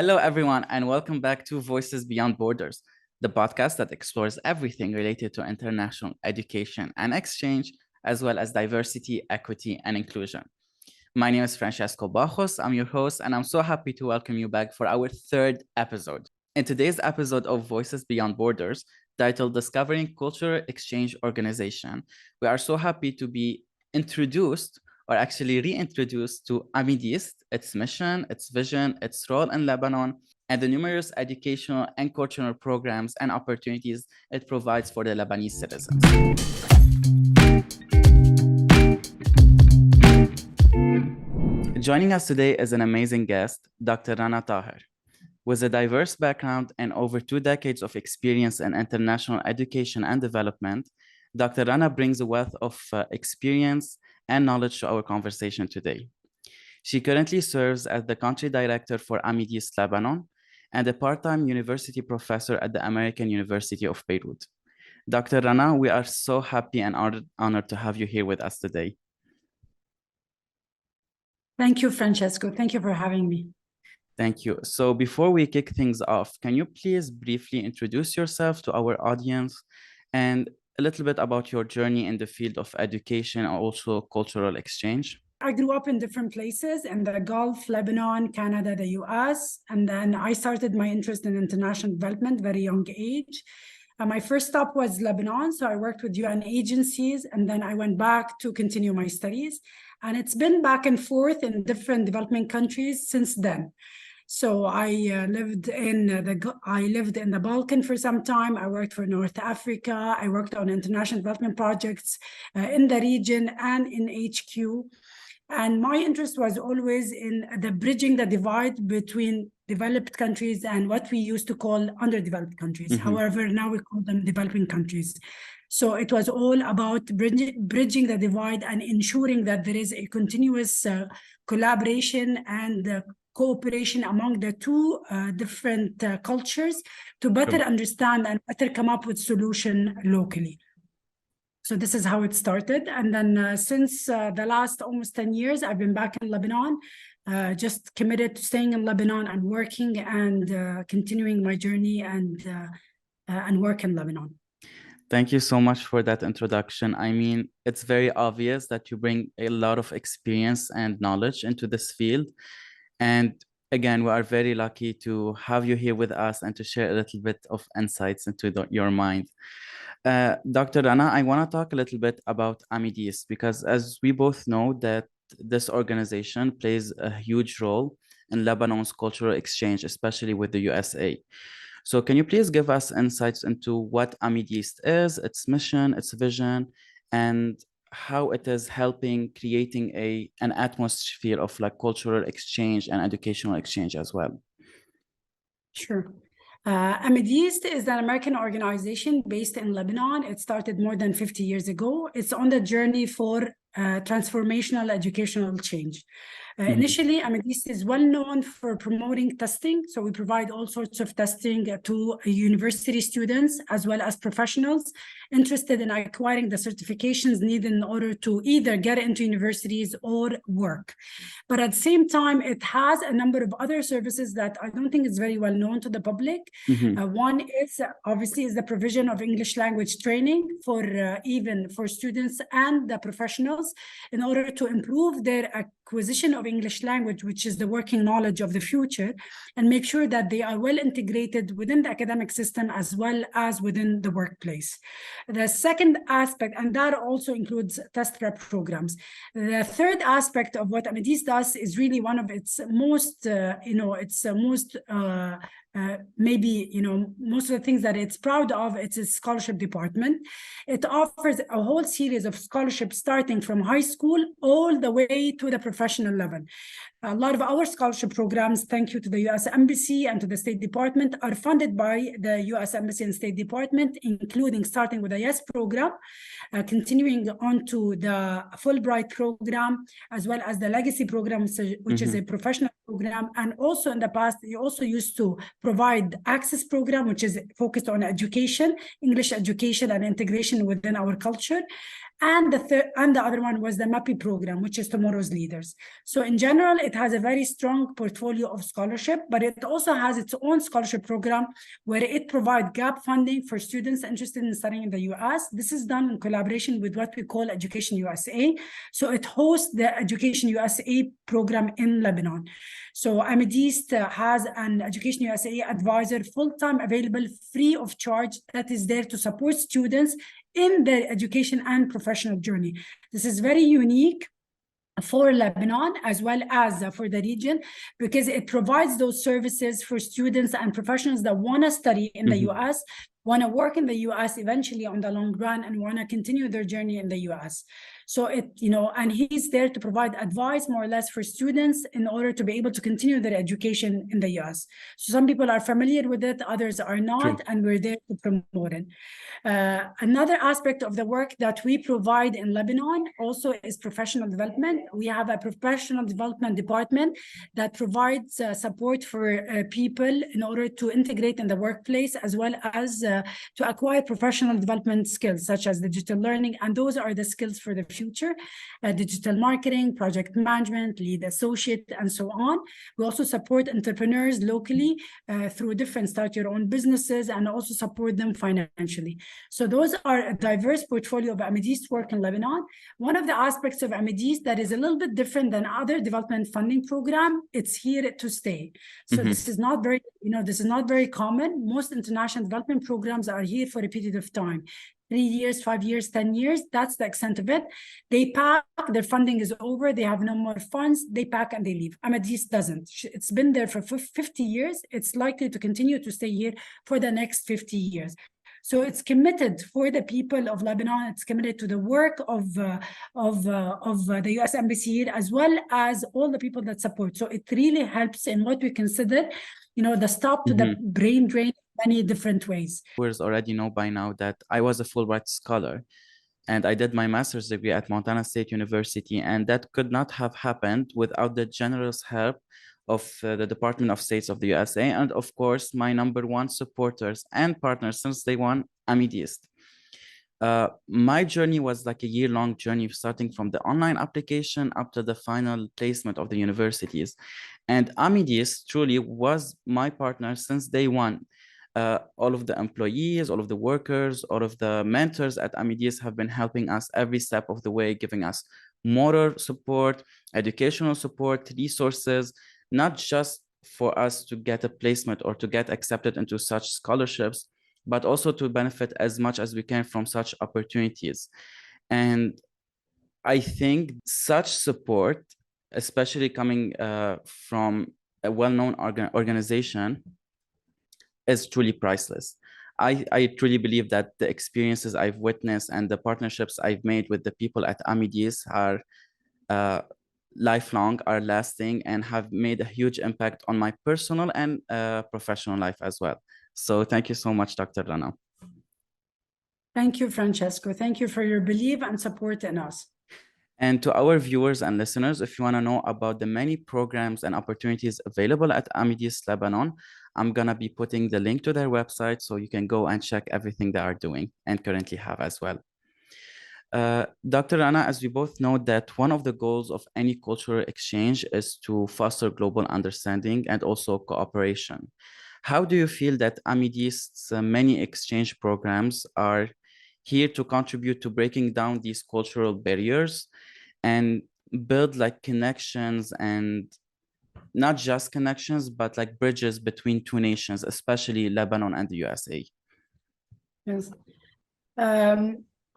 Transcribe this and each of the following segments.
Hello, everyone, and welcome back to Voices Beyond Borders, the podcast that explores everything related to international education and exchange, as well as diversity, equity, and inclusion. My name is Francesco Bajos. I'm your host, and I'm so happy to welcome you back for our third episode. In today's episode of Voices Beyond Borders, titled Discovering Cultural Exchange Organization, we are so happy to be introduced or actually reintroduced to AMIDEAST, its mission, its vision, its role in Lebanon, and the numerous educational and cultural programs and opportunities it provides for the Lebanese citizens. Joining us today is an amazing guest, Dr. Rana Taher. With a diverse background and over 2 decades of experience in international education and development, Dr. Rana brings a wealth of experience and knowledge to our conversation today. She currently serves as the country director for AMIDEAST Lebanon and a part-time university professor at the American University of Beirut. Dr. Rana, we are so happy and honored to have you here with us today. Thank you, Francesco. Thank you for having me. Thank you. So before we kick things off, can you please briefly introduce yourself to our audience and a little bit about your journey in the field of education and also cultural exchange? I grew up in different places in the Gulf, Lebanon, Canada, the US, and then I started my interest in international development very young age. My first stop was Lebanon, so I worked with UN agencies, and then I went back to continue my studies. And it's been back and forth in different development countries since then. So I lived in the Balkan for some time. I worked for North Africa. I worked on international development projects in the region and in HQ. And my interest was always in the bridging the divide between developed countries and what we used to call underdeveloped countries. Mm-hmm. However, now we call them developing countries. So it was all about bridging the divide and ensuring that there is a continuous collaboration and cooperation among the two different cultures to better understand and better come up with solution locally. So this is how it started. And then since the last almost 10 years, I've been back in Lebanon, just committed to staying in Lebanon and working and continuing my journey and work in Lebanon. Thank you so much for that introduction. I mean, it's very obvious that you bring a lot of experience and knowledge into this field. And again, we are very lucky to have you here with us and to share a little bit of insights into your mind. Dr. Rana, I want to talk a little bit about AMIDEAST because as we both know that this organization plays a huge role in Lebanon's cultural exchange, especially with the USA. So can you please give us insights into what AMIDEAST is, its mission, its vision, and how it is helping creating an atmosphere of like cultural exchange and educational exchange as well? Sure. AMIDEAST is an American organization based in Lebanon. It started more than 50 years ago. It's on the journey for transformational educational change. Initially, AMIDEAST is well known for promoting testing. So we provide all sorts of testing to university students as well as professionals interested in acquiring the certifications needed in order to either get into universities or work. But at the same time, it has a number of other services that I don't think is very well known to the public. One is obviously the provision of English language training for even for students and the professionals in order to improve their acquisition of English language, which is the working knowledge of the future, and make sure that they are well integrated within the academic system as well as within the workplace. The second aspect, and that also includes test prep programs. The third aspect of what AMIDEAST does is really one of its most, maybe, most of the things that it's proud of, it's a scholarship department. It offers a whole series of scholarships starting from high school all the way to the professional level. A lot of our scholarship programs, thank you to the U.S. Embassy and to the State Department, are funded by the U.S. Embassy and State Department, including starting with the YES program, continuing on to the Fulbright program, as well as the Legacy program, which is a professional program. And also in the past, we also used to provide Access program, which is focused on education, English education and integration within our culture. And the other one was the MAPI program, which is Tomorrow's Leaders. So in general, it has a very strong portfolio of scholarship, but it also has its own scholarship program where it provides gap funding for students interested in studying in the US. This is done in collaboration with what we call Education USA. So it hosts the Education USA program in Lebanon. So AMIDEAST has an Education USA advisor full-time available free of charge that is there to support students in their education and professional journey. This is very unique for Lebanon as well as for the region, because it provides those services for students and professionals that want to study in the US, want to work in the US eventually on the long run, and want to continue their journey in the US. So and he's there to provide advice more or less for students in order to be able to continue their education in the US. So some people are familiar with it, others are not, and we're there to promote it. Another aspect of the work that we provide in Lebanon also is professional development. We have a professional development department that provides support for people in order to integrate in the workplace, as well as to acquire professional development skills such as digital learning. And those are the skills for the future: digital marketing, project management, lead associate, and so on. We also support entrepreneurs locally through different start your own businesses, and also support them financially. So those are a diverse portfolio of AMIDEAST work in Lebanon. One of the aspects of AMIDEAST that is a little bit different than other development funding program, it's here to stay. So this is not very, this is not very common. Most international development programs are here for a period of time. 3 years, 5 years, 10 years, that's the extent of it. They pack, their funding is over, they have no more funds, they pack and they leave. AMIDEAST doesn't. It's been there for 50 years. It's likely to continue to stay here for the next 50 years. So it's committed for the people of Lebanon. It's committed to the work of the U.S. Embassy here, as well as all the people that support. So it really helps in what we consider, the stop to the brain drain in many different ways. Viewers already know by now that I was a Fulbright scholar, and I did my master's degree at Montana State University, and that could not have happened without the generous help of the Department of States of the USA, and of course, my #1 supporters and partners since day one, AMIDEAST. My journey was like a year-long journey, starting from the online application up to the final placement of the universities. And AMIDEAST truly was my partner since day one. All of the employees, all of the workers, all of the mentors at AMIDEAST have been helping us every step of the way, giving us moral support, educational support, resources, not just for us to get a placement or to get accepted into such scholarships, but also to benefit as much as we can from such opportunities. And I think such support, especially coming from a well-known organization, is truly priceless. I truly believe that the experiences I've witnessed and the partnerships I've made with the people at AMIDEAST are lifelong, are lasting, and have made a huge impact on my personal and professional life as well. So thank you so much, Dr. Rana. Thank you, Francesco. Thank you for your belief and support in us. And to our viewers and listeners, if you want to know about the many programs and opportunities available at AMIDEAST Lebanon, I'm going to be putting the link to their website so you can go and check everything they are doing and currently have as well. Dr. Rana, as we both know that one of the goals of any cultural exchange is to foster global understanding and also cooperation. How do you feel that AMIDEAST's many exchange programs are here to contribute to breaking down these cultural barriers and build like connections, and not just connections, but like bridges between two nations, especially Lebanon and the USA? Yes.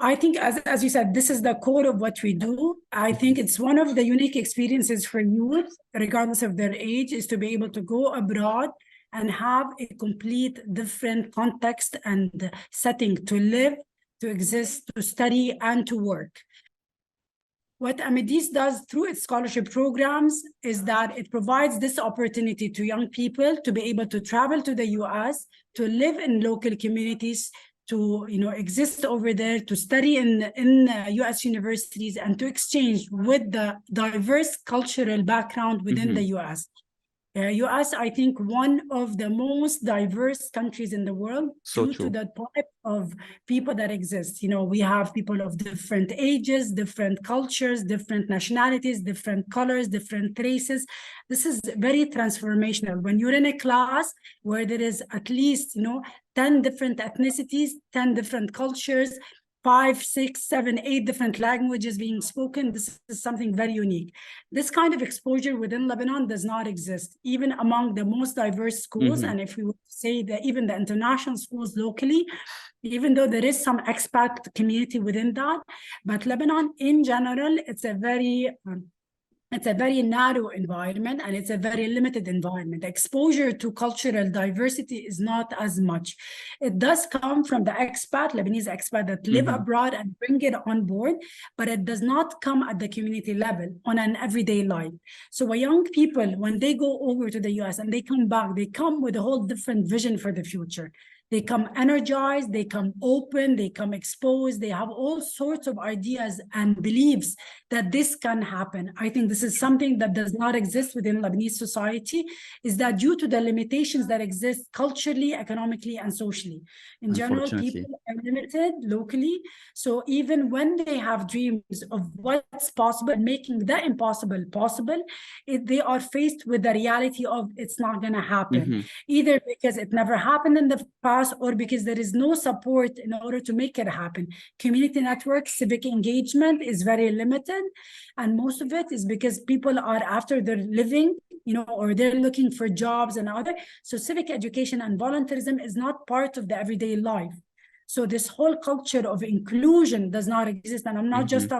I think, as you said, this is the core of what we do. I think it's one of the unique experiences for youth, regardless of their age, is to be able to go abroad and have a complete different context and setting to live, to exist, to study, and to work. What AMIDEAST does through its scholarship programs is that it provides this opportunity to young people to be able to travel to the US, to live in local communities, to exist over there, to study in US universities, and to exchange with the diverse cultural background within the US. US, I think, one of the most diverse countries in the world So due true. to the type of people that exist. You know, we have people of different ages, different cultures, different nationalities, different colors, different races. This is very transformational. When you're in a class where there is at least, 10 different ethnicities, 10 different cultures, 5, 6, 7, 8 different languages being spoken. This is something very unique. This kind of exposure within Lebanon does not exist, even among the most diverse schools. And if we would say that even the international schools locally, even though there is some expat community within that, but Lebanon in general, it's a very narrow environment, and it's a very limited environment. Exposure to cultural diversity is not as much. It does come from the Lebanese expat that live abroad and bring it on board, but it does not come at the community level on an everyday life. So young people, when they go over to the US and they come back, they come with a whole different vision for the future. They come energized, they come open, they come exposed, they have all sorts of ideas and beliefs that this can happen. I think this is something that does not exist within Lebanese society, is that due to the limitations that exist culturally, economically, and socially. In general, people are limited locally. So even when they have dreams of what's possible, making the impossible possible, they are faced with the reality of it's not going to happen, either because it never happened in the past, or because there is no support in order to make it happen. Community networks, civic engagement is very limited. And most of it is because people are after their living, or they're looking for jobs and other. So civic education and volunteerism is not part of the everyday life. So this whole culture of inclusion does not exist. And I'm not just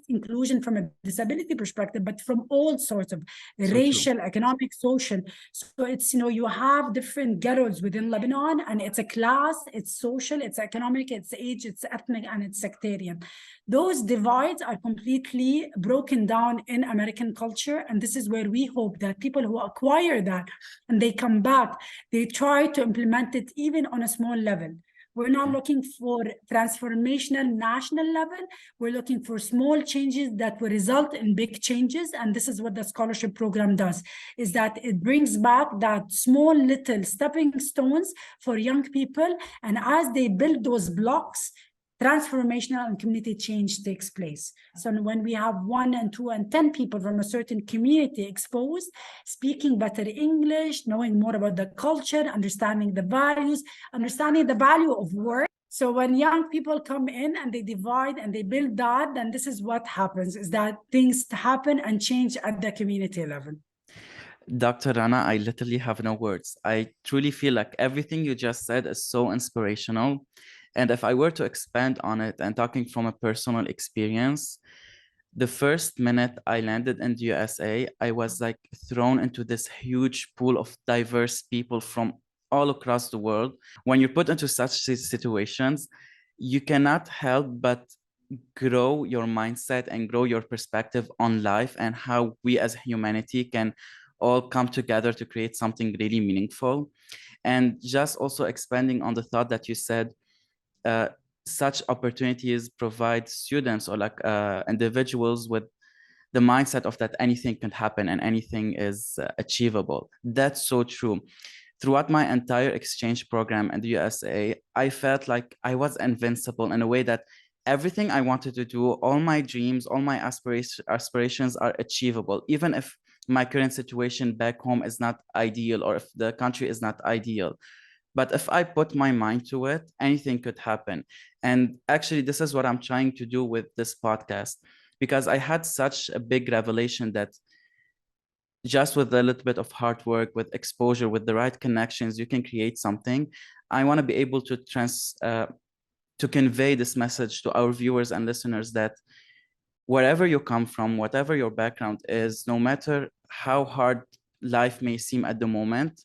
inclusion from a disability perspective, but from all sorts of racial, economic, social. So it's, you have different ghettos within Lebanon, and it's a class, it's social, it's economic, it's age, it's ethnic, and it's sectarian. Those divides are completely broken down in American culture. And this is where we hope that people who acquire that and they come back, they try to implement it even on a small level. We're not looking for transformational national level. We're looking for small changes that will result in big changes. And this is what the scholarship program does, is that it brings back that small little stepping stones for young people. And as they build those blocks, transformational and community change takes place. So when we have 1 and 2 and 10 people from a certain community exposed, speaking better English, knowing more about the culture, understanding the values, understanding the value of work. So when young people come in and they divide and they build that, then this is what happens, is that things happen and change at the community level. Dr. Rana, I literally have no words. I truly feel like everything you just said is so inspirational. And if I were to expand on it and talking from a personal experience, the first minute I landed in the USA, I was like thrown into this huge pool of diverse people from all across the world. When you're put into such situations, you cannot help but grow your mindset and grow your perspective on life and how we as humanity can all come together to create something really meaningful. And just also expanding on the thought that you said, such opportunities provide students or like individuals with the mindset of that anything can happen and anything is achievable. That's so true. Throughout my entire exchange program in the USA, I felt like I was invincible in a way that everything I wanted to do, all my dreams, all my aspirations are achievable, even if my current situation back home is not ideal or if the country is not ideal. But if I put my mind to it, anything could happen. And actually, this is what I'm trying to do with this podcast, because I had such a big revelation that just with a little bit of hard work, with exposure, with the right connections, you can create something. I want to be able to convey this message to our viewers and listeners that wherever you come from, whatever your background is, no matter how hard life may seem at the moment,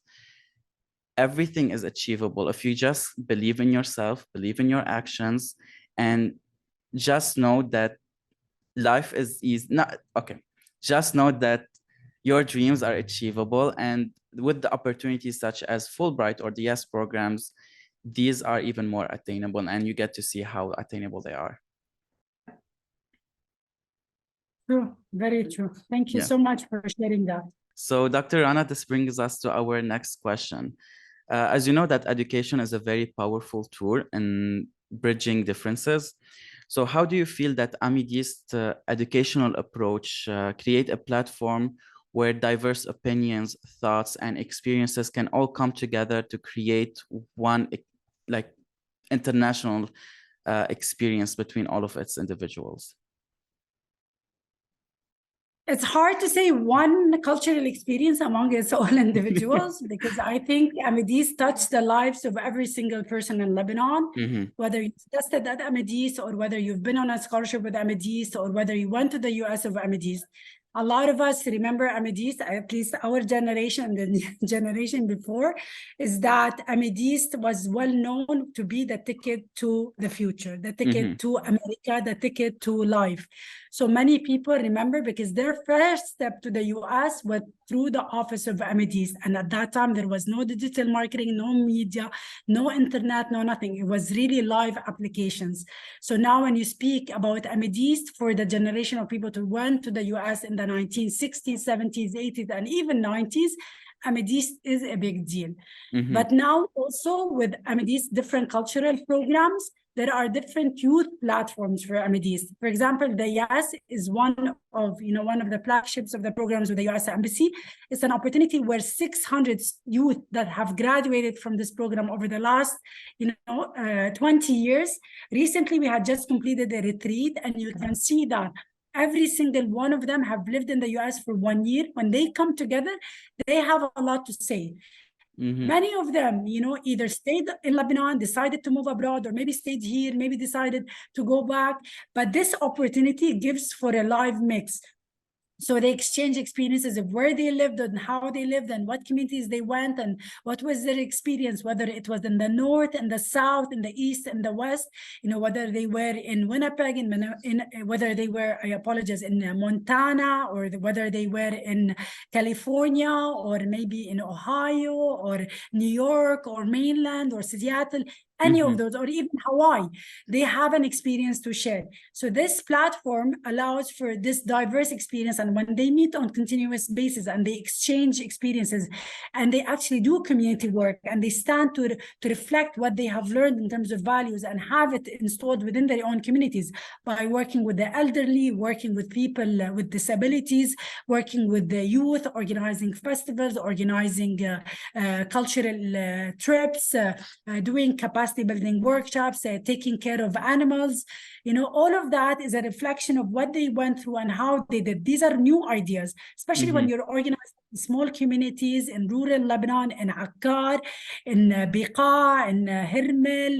everything is achievable if you just believe in yourself, believe in your actions, and just know that life is easy. Just know that your dreams are achievable, and with the opportunities such as Fulbright or the YES programs, these are even more attainable, and you get to see how attainable they are. True, very true. Thank you so much for sharing that. So, Dr. Rana, this brings us to our next question. As you know, that education is a very powerful tool in bridging differences. So how do you feel that AMIDEAST educational approach create a platform where diverse opinions, thoughts, and experiences can all come together to create one like international experience between all of its individuals? It's hard to say one cultural experience among its all individuals because I think Amidis touched the lives of every single person in Lebanon, whether you tested at Amidis or whether you've been on a scholarship with Amidis or whether you went to the US of Amidis. A lot of us remember Amidis, at least our generation, the generation before, is that Amidis was well known to be the ticket to the future, the ticket to America, the ticket to life. So many people remember because their first step to the US was through the office of Amidis. And at that time, there was no digital marketing, no media, no internet, no nothing. It was really live applications. So now when you speak about Amidis for the generation of people who went to the US in the 1960s, 70s, 80s, and even 90s, Amidis is a big deal. But now also with Amidis different cultural programs, there are different youth platforms for Amidis. For example, the US is one of the flagships of the programs with the US Embassy. It's an opportunity where 600 youth that have graduated from this program over the last 20 years. Recently, we had just completed a retreat, and you can see that every single one of them have lived in the US for 1 year. When they come together, they have a lot to say. Many of them, either stayed in Lebanon, decided to move abroad, or maybe stayed here, maybe decided to go back. But this opportunity gives for a live mix. So they exchange experiences of where they lived and how they lived and what communities they went and what was their experience, whether it was in the north, in the south, in the east, in the west, whether they were in Winnipeg, whether they were, I apologize, in Montana, or whether they were in California, or maybe in Ohio, or New York, or mainland, or Seattle, any of those, or even Hawaii, they have an experience to share. So this platform allows for this diverse experience. And when they meet on continuous basis and they exchange experiences and they actually do community work and they stand to reflect what they have learned in terms of values and have it installed within their own communities by working with the elderly, working with people with disabilities, working with the youth, organizing festivals, organizing cultural trips, doing capacity building workshops, taking care of animals, all of that is a reflection of what they went through and how they did. These are new ideas, especially when you're organizing small communities in rural Lebanon, in Akkar, in Biqa, in Hermel,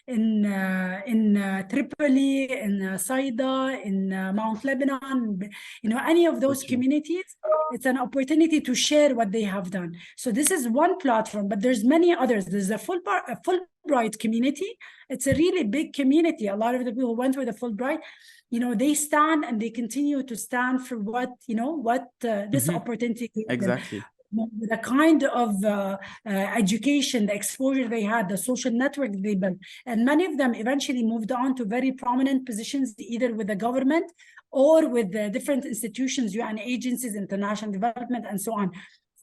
in Tripoli, in Saida, in Mount Lebanon, any of those communities, it's an opportunity to share what they have done. So this is one platform, but there's many others. There's a Fulbright community. It's a really big community. A lot of the people who went through the Fulbright, they stand and they continue to stand for what this opportunity gave exactly them. The kind of education, the exposure they had, the social network they built, and many of them eventually moved on to very prominent positions, either with the government or with the different institutions, UN agencies, international development, and so on.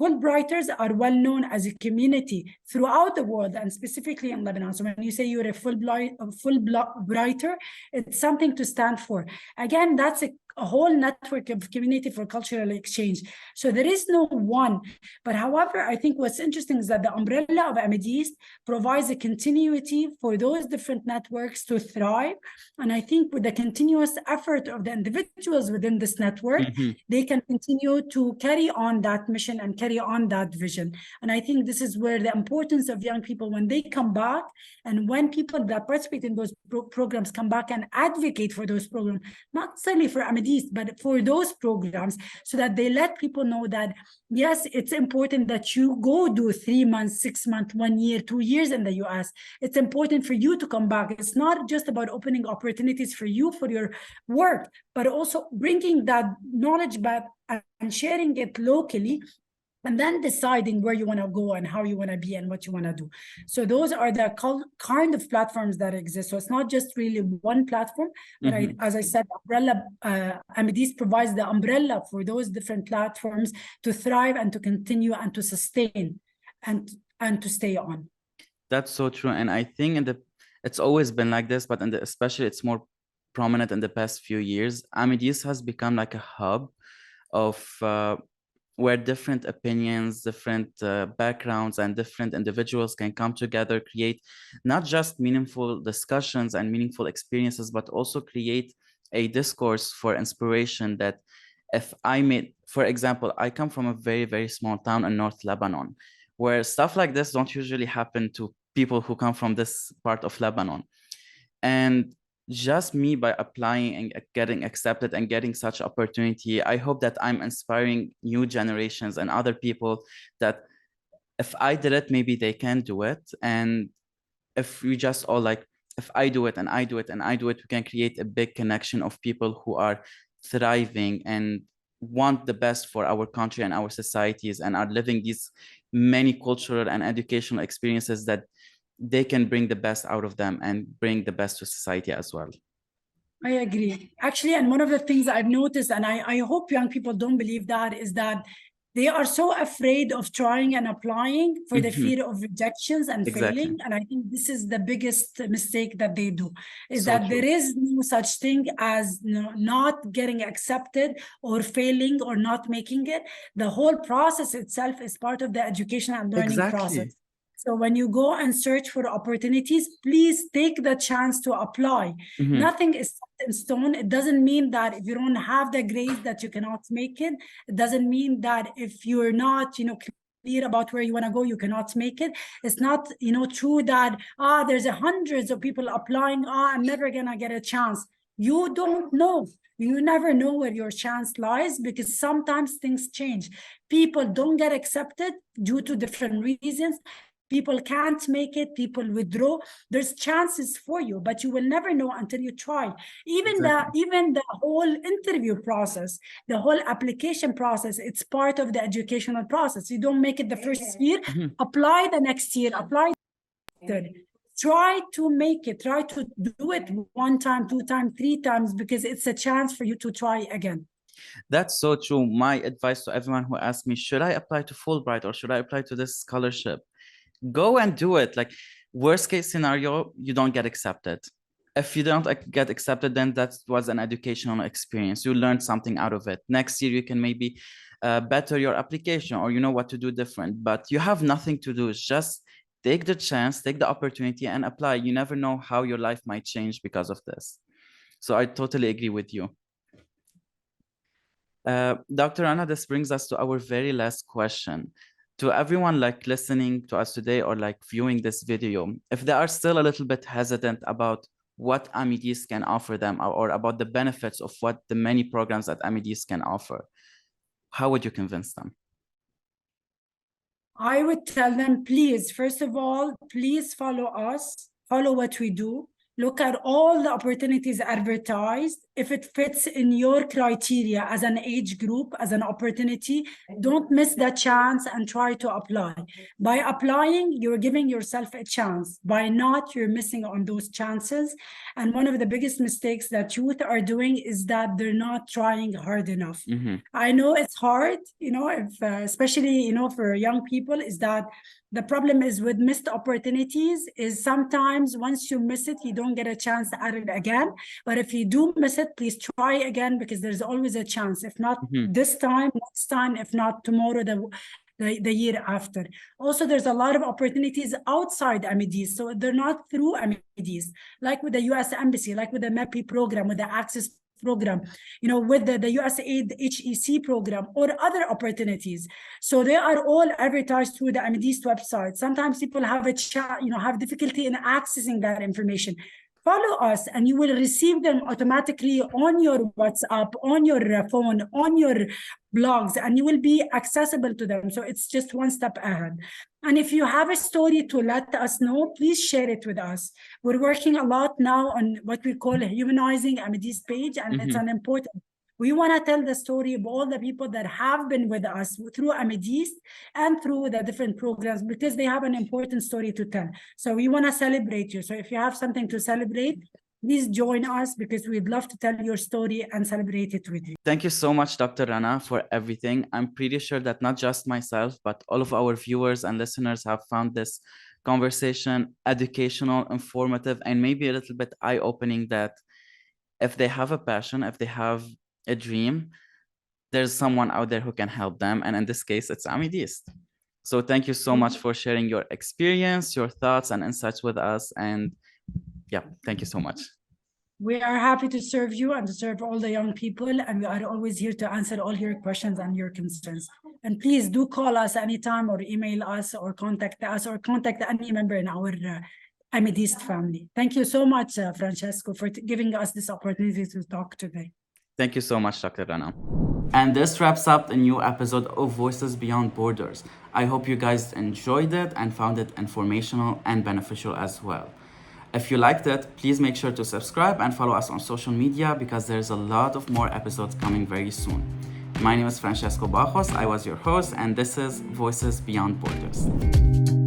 Fulbrighters are well known as a community throughout the world and specifically in Lebanon. So when you say you're a Fulbrighter, it's something to stand for. Again, that's a whole network of community for cultural exchange. So there is no one. But however, I think what's interesting is that the umbrella of AMIDEAST provides a continuity for those different networks to thrive. And I think with the continuous effort of the individuals within this network, they can continue to carry on that mission and carry on that vision. And I think this is where the importance of young people, when they come back, and when people that participate in those programs come back and advocate for those programs, not necessarily for AMIDEAST, but for those programs, so that they let people know that, yes, it's important that you go do 3 months, 6 months, 1 year, 2 years in the US. It's important for you to come back. It's not just about opening opportunities for you, for your work, but also bringing that knowledge back and sharing it locally and then deciding where you want to go and how you want to be and what you want to do. So those are the kind of platforms that exist. So it's not just really one platform, but as I said, umbrella Amidis provides the umbrella for those different platforms to thrive and to continue and to sustain and to stay on. That's so true. And I think it's always been like this, but especially it's more prominent in the past few years. Amidis has become like a hub of where different opinions, different backgrounds, and different individuals can come together, create not just meaningful discussions and meaningful experiences, but also create a discourse for inspiration that if I made, for example, I come from a very, very small town in North Lebanon, where stuff like this don't usually happen to people who come from this part of Lebanon. And just me by applying and getting accepted and getting such opportunity, I hope that I'm inspiring new generations and other people that if I did it, maybe they can do it. And if we just all like, if I do it and I do it and I do it, we can create a big connection of people who are thriving and want the best for our country and our societies and are living these many cultural and educational experiences that they can bring the best out of them and bring the best to society as well. I agree. Actually, and one of the things I've noticed, and I hope young people don't believe that, is that they are so afraid of trying and applying for the fear of rejections and failing. And I think this is the biggest mistake that they do, is that there is no such thing as not getting accepted or failing or not making it. The whole process itself is part of the education and learning process. So when you go and search for opportunities, please take the chance to apply. Nothing is set in stone. It doesn't mean that if you don't have the grades that you cannot make it. It doesn't mean that if you're not, clear about where you want to go, you cannot make it. It's not, true that, there's hundreds of people applying. I'm never going to get a chance. You don't know. You never know where your chance lies because sometimes things change. People don't get accepted due to different reasons. People can't make it, people withdraw. There's chances for you, but you will never know until you try. Even the whole interview process, the whole application process, it's part of the educational process. You don't make it the first year, apply the next year, apply third. Try to make it, try to do it 1 time, 2 times, 3 times, because it's a chance for you to try again. That's so true. My advice to everyone who asks me, should I apply to Fulbright or should I apply to this scholarship? Go and do it. Like, worst case scenario, you don't get accepted. If you don't get accepted, then that was an educational experience. You learned something out of it. Next year, you can maybe better your application or you know what to do different, but you have nothing to do. It's just take the chance, take the opportunity and apply. You never know how your life might change because of this. So I totally agree with you. Dr. Anna, this brings us to our very last question. To everyone like listening to us today or like viewing this video, if they are still a little bit hesitant about what Amidis can offer them or about the benefits of what the many programs that Amidis can offer, how would you convince them? I would tell them, please, first of all, please follow us, follow what we do. Look at all the opportunities advertised. If it fits in your criteria as an age group, as an opportunity, don't miss that chance and try to apply. By applying, you're giving yourself a chance. By not, you're missing on those chances. And one of the biggest mistakes that youth are doing is that they're not trying hard enough. I know it's hard, especially, for young people, is that the problem is with missed opportunities is sometimes once you miss it, you don't get a chance at it again. But if you do miss it, please try again because there's always a chance. If not this time, next time, if not tomorrow, the year after. Also, there's a lot of opportunities outside Amidis. So they're not through Amidis, like with the US Embassy, like with the MEPI program, with the Access program, with the USAID HEC program or other opportunities. So they are all advertised through the Amidis website. Sometimes people have have difficulty in accessing that information. Follow us and you will receive them automatically on your WhatsApp, on your phone, on your blogs, and you will be accessible to them. So it's just one step ahead. And if you have a story to let us know, please share it with us. We're working a lot now on what we call a humanizing Amidis page, and it's an important We want to tell the story of all the people that have been with us through AMIDEAST and through the different programs, because they have an important story to tell. So we want to celebrate you. So if you have something to celebrate, please join us, because we'd love to tell your story and celebrate it with you. Thank you so much, Dr. Rana, for everything. I'm pretty sure that not just myself, but all of our viewers and listeners have found this conversation educational, informative, and maybe a little bit eye-opening, that if they have a passion, if they have a dream, there's someone out there who can help them. And in this case, it's AMIDEAST. So thank you so much for sharing your experience, your thoughts and insights with us. And yeah, thank you so much. We are happy to serve you and to serve all the young people, and we are always here to answer all your questions and your concerns. And please do call us anytime, or email us, or contact any member in our AMIDEAST family. Thank you so much, Francesco, for giving us this opportunity to talk today. Thank you so much, Dr. Rana. And this wraps up a new episode of Voices Beyond Borders. I hope you guys enjoyed it and found it informational and beneficial as well. If you liked it, please make sure to subscribe and follow us on social media, because there's a lot of more episodes coming very soon. My name is Francesco Bajos. I was your host, and this is Voices Beyond Borders.